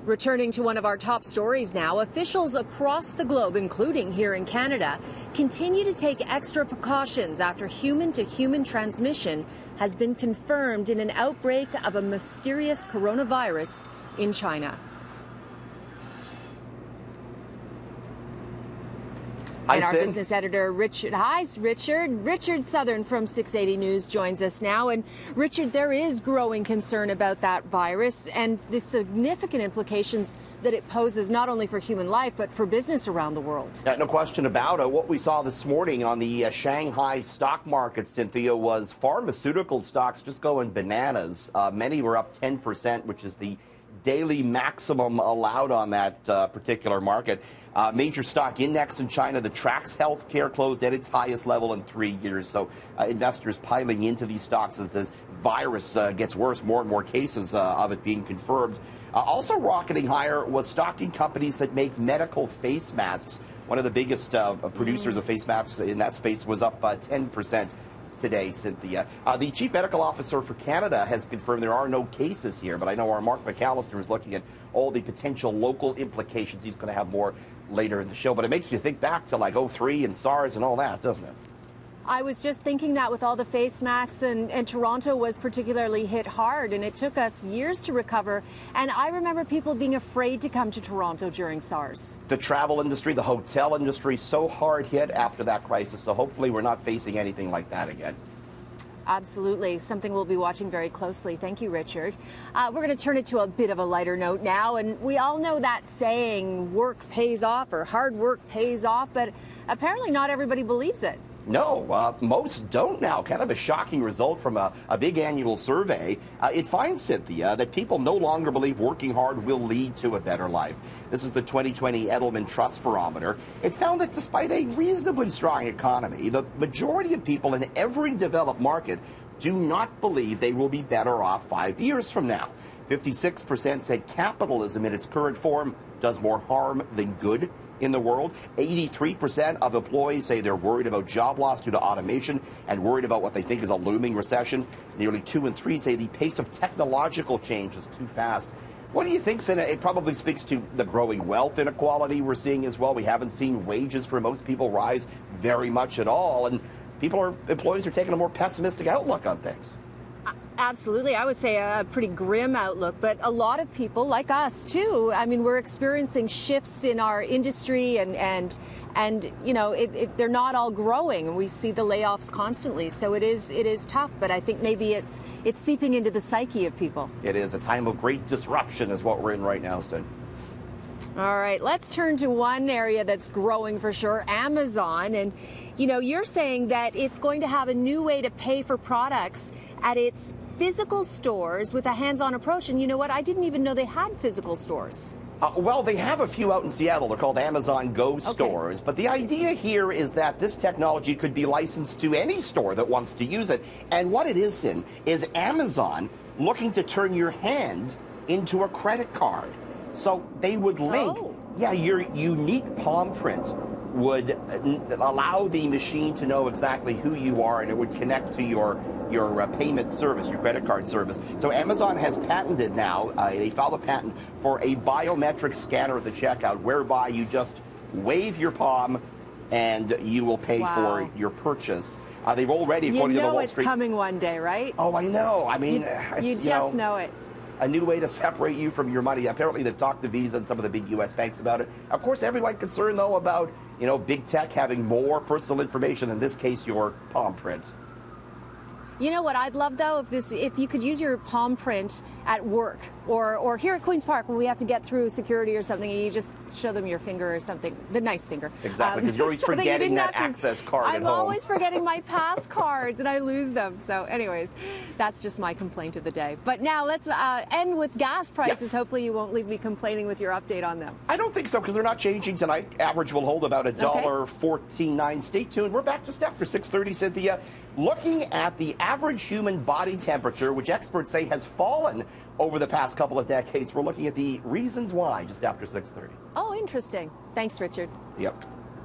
Returning to one of our top stories now, officials across the globe, including here in Canada, continue to take extra precautions after human-to-human transmission has been confirmed in an outbreak of a mysterious coronavirus in China. And our business editor, Richard Southern from 680 News joins us now. And Richard, there is growing concern about that virus and the significant implications that it poses, not only for human life, but for business around the world. No question about it. What we saw this morning on the Shanghai stock market, Cynthia, was pharmaceutical stocks just going bananas. Many were up 10%, which is the daily maximum allowed on that particular market. Major stock index in China, the tracks healthcare, closed at its highest level in 3 years. So investors piling into these stocks as this virus gets worse, more and more cases of it being confirmed. Also rocketing higher was stock in companies that make medical face masks. One of the biggest producers of face masks in that space was up 10% today, Cynthia. The chief medical officer for Canada has confirmed there are no cases here, but I know our Mark McAllister is looking at all the potential local implications. He's going to have more later in the show, but it makes you think back to like 03 and SARS and all that, doesn't it? I was just thinking that with all the face masks, and Toronto was particularly hit hard, and it took us years to recover. And I remember people being afraid to come to Toronto during SARS. The travel industry, the hotel industry, so hard hit after that crisis. So hopefully we're not facing anything like that again. Absolutely. Something we'll be watching very closely. Thank you, Richard. We're going to turn it to a bit of a lighter note now. And we all know that saying, work pays off, or hard work pays off, but apparently not everybody believes it. No, most don't now. Kind of a shocking result from a big annual survey. It finds, Cynthia, that people no longer believe working hard will lead to a better life. This is the 2020 Edelman Trust Barometer. It found that despite a reasonably strong economy, the majority of people in every developed market do not believe they will be better off 5 years from now. 56% said capitalism in its current form does more harm than good in the world. 83% of employees say they're worried about job loss due to automation and worried about what they think is a looming recession. Nearly 2 in 3 say the pace of technological change is too fast. What do you think, Senna? It probably speaks to the growing wealth inequality we're seeing as well. We haven't seen wages for most people rise very much at all, and employees are taking a more pessimistic outlook on things. Absolutely. I would say a pretty grim outlook, but a lot of people like us too. I mean, we're experiencing shifts in our industry and you know, they're not all growing. We see the layoffs constantly. So it is tough, but I think maybe it's seeping into the psyche of people. It is a time of great disruption is what we're in right now, Sid. All right, let's turn to one area that's growing for sure, Amazon. And, you know, you're saying that it's going to have a new way to pay for products at its physical stores with a hands-on approach. And you know what? I didn't even know they had physical stores. Well, they have a few out in Seattle. They're called Amazon Go stores. But the idea here is that this technology could be licensed to any store that wants to use it. And what it is, Sin, is Amazon looking to turn your hand into a credit card. So they would link, your unique palm print would allow the machine to know exactly who you are, and it would connect to your payment service, your credit card service. So Amazon has patented now, they filed a patent for a biometric scanner at the checkout, whereby you just wave your palm and you will pay for your purchase. They've already, according to the Wall Street... it's coming one day, right? Oh, I know. I mean, you just know it. A new way to separate you from your money. Apparently, they've talked to Visa and some of the big U.S. banks about it. Of course, everyone concerned, though, about, you know, big tech having more personal information, in this case, your palm print. You know what I'd love, though, if you could use your palm print at work or here at Queen's Park when we have to get through security or something, and you just show them your finger or something, the nice finger. Exactly, because you're always forgetting that access card at home. I'm always forgetting my pass cards, and I lose them. So anyways, that's just my complaint of the day. But now let's end with gas prices. Hopefully you won't leave me complaining with your update on them. I don't think so, because they're not changing tonight. Average will hold about $1.14.9. Stay tuned. We're back just after 6:30, Cynthia. Looking at the average human body temperature, which experts say has fallen over the past couple of decades. We're looking at the reasons why just after 6:30. Oh, interesting. Thanks, Richard. Yep.